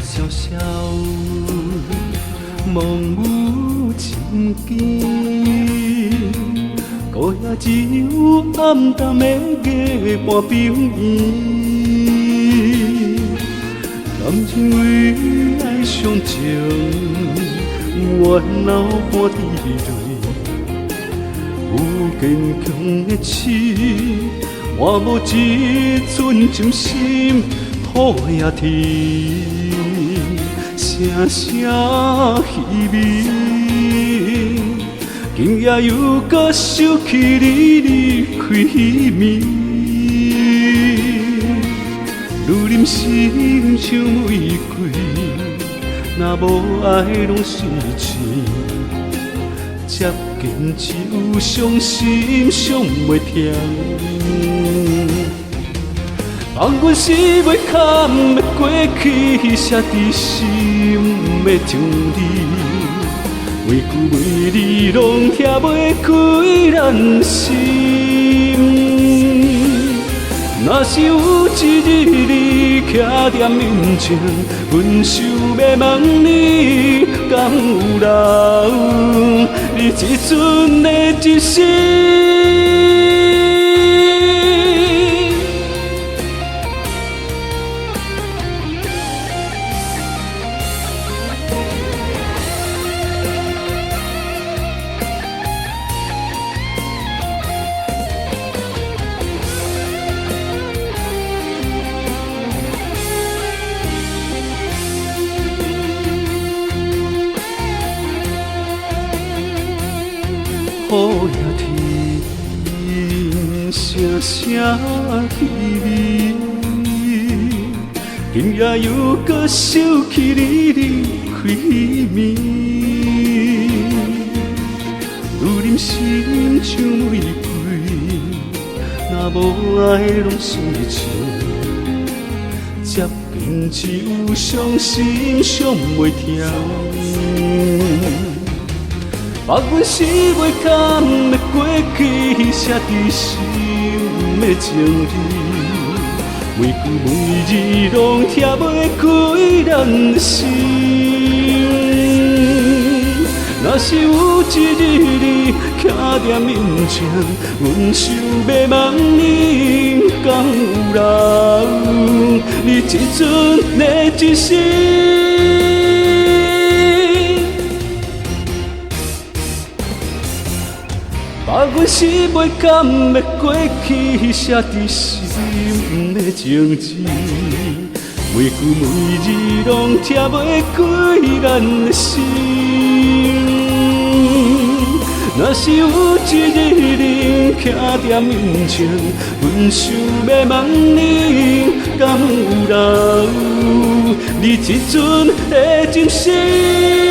萧萧，望有情见，孤夜只有暗淡的月半冰烟。感情为爱上情，怨恼半滴泪。有坚强的心，换无一寸真心，土也天，声声稀微。今夜又搁想起你离开暝，愈忍心像玫瑰，若无爱拢是钱。接近只有伤心伤袂停，放阮是袂堪的过去，写伫心的情字，每句每字拢拆袂开咱心。若是有一日你徛在面前，阮想要问你，敢有留你一寸的真心？雨也天，声声稀微。今夜又搁想起你离开暝，愈忍心像玫瑰，若无爱拢是情。接近只有伤心伤袂停。把阮是袂堪的过去，写伫心的情字，每句每字拢拆袂开咱心。若是有一日你徛在面前，阮想要问你，敢有留你一寸的真心？把阮是袂甘的过去，写伫心的情字，每句每字拢拆袂开咱心。若是有一日你徛在面前，阮想要问你，敢有留你一寸的真心？